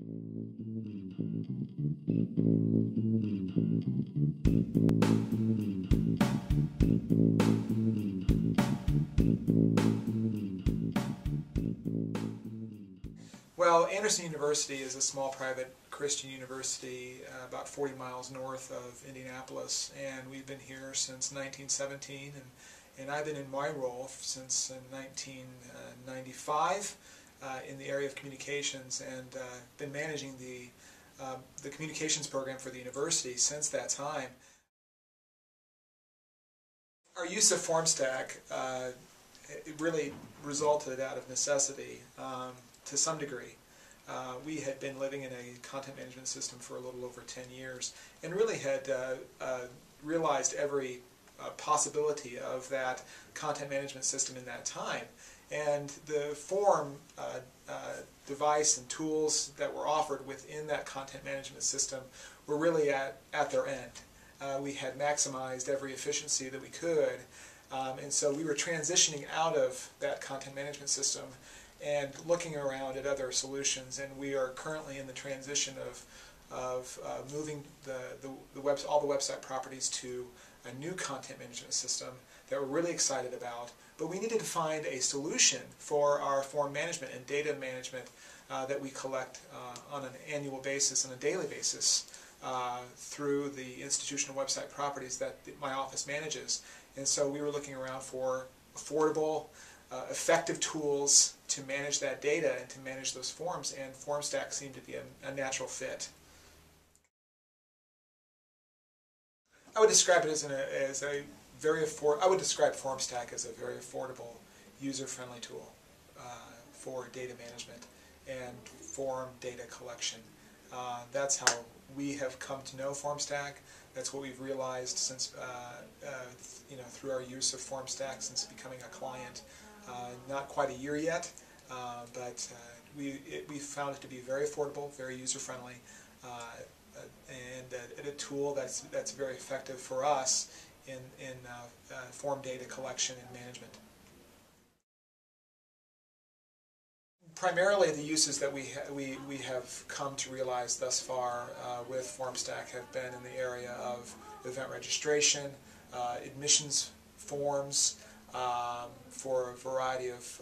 Well, Anderson University is a small private Christian university about 40 miles north of Indianapolis, and we've been here since 1917, and I've been in my role since 1995 in the area of communications, and been managing the communications program for the university since that time. Our use of Formstack it really resulted out of necessity to some degree. We had been living in a content management system for a little over 10 years and really had realized every possibility of that content management system in that time. And the form device and tools that were offered within that content management system were really at their end. We had maximized every efficiency that we could, and so we were transitioning out of that content management system and looking around at other solutions, and we are currently in the transition of moving all the website properties to a new content management system that we're really excited about. But we needed to find a solution for our form management and data management that we collect on an annual basis and a daily basis through the institutional website properties that my office manages. And so we were looking around for affordable, effective tools to manage that data and to manage those forms, and Formstack seemed to be a natural fit. I would describe it I would describe Formstack as a very affordable, user-friendly tool for data management and form data collection. That's how we have come to know Formstack. That's what we've realized since, through our use of Formstack since becoming a client. Not quite a year yet, but we found it to be very affordable, very user-friendly, and a tool that's very effective for us in form data collection and management. Primarily, the uses that we have come to realize thus far with Formstack have been in the area of event registration, admissions forms for a variety of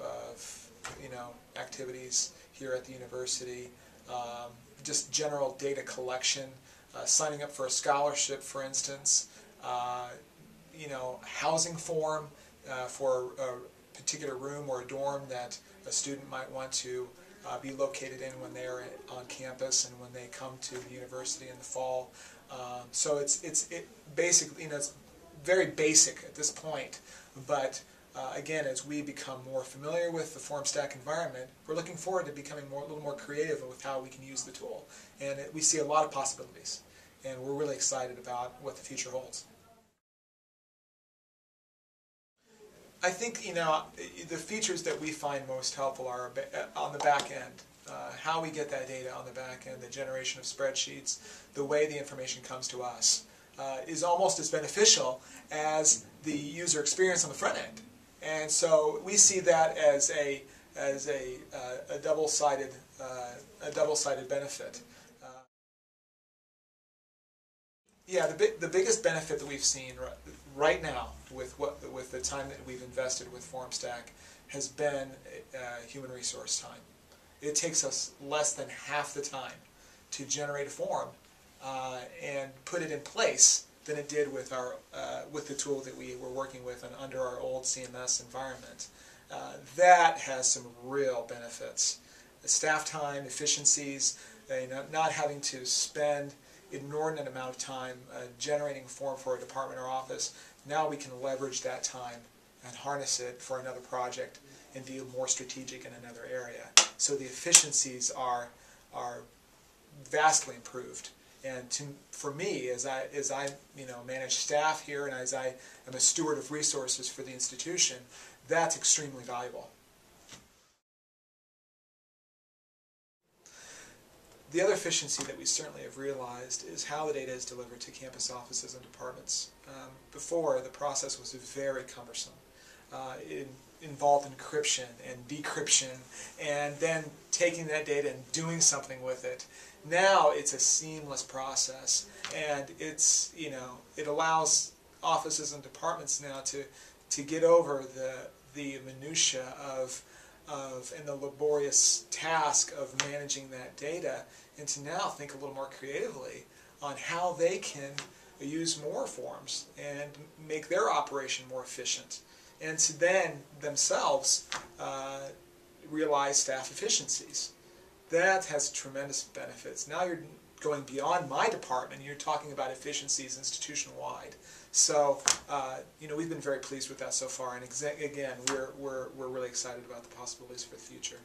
activities here at the university, just general data collection, signing up for a scholarship, for instance, housing form for a particular room or a dorm that a student might want to be located in when they're on campus and when they come to the university in the fall. So it's basically, it's very basic at this point, but again, as we become more familiar with the Formstack environment, we're looking forward to becoming a little more creative with how we can use the tool. And we see a lot of possibilities, and we're really excited about what the future holds. I think, the features that we find most helpful are on the back end. How we get that data on the back end, the generation of spreadsheets, the way the information comes to us is almost as beneficial as the user experience on the front end. And so we see that as a double-sided benefit. Yeah, the biggest benefit that we've seen right now with the time that we've invested with Formstack has been human resource time. It takes us less than half the time to generate a form and put it in place than it did with the tool that we were working with under our old CMS environment. That has some real benefits. The staff time, efficiencies, not having to spend inordinate amount of time generating a form for a department or office. Now we can leverage that time and harness it for another project and be more strategic in another area. So the efficiencies are vastly improved. And for me, as I manage staff here and as I am a steward of resources for the institution, that's extremely valuable. The other efficiency that we certainly have realized is how the data is delivered to campus offices and departments. Before, the process was very cumbersome. In involved encryption and decryption, and then taking that data and doing something with it. Now it's a seamless process, and it's, you know, it allows offices and departments now to get over the minutia of and the laborious task of managing that data, and to now think a little more creatively on how they can use more forms and make their operation more efficient, and to then themselves realize staff efficiencies. That has tremendous benefits. Now you're going beyond my department, you're talking about efficiencies institution-wide. So, you know, we've been very pleased with that so far, and again, we're really excited about the possibilities for the future.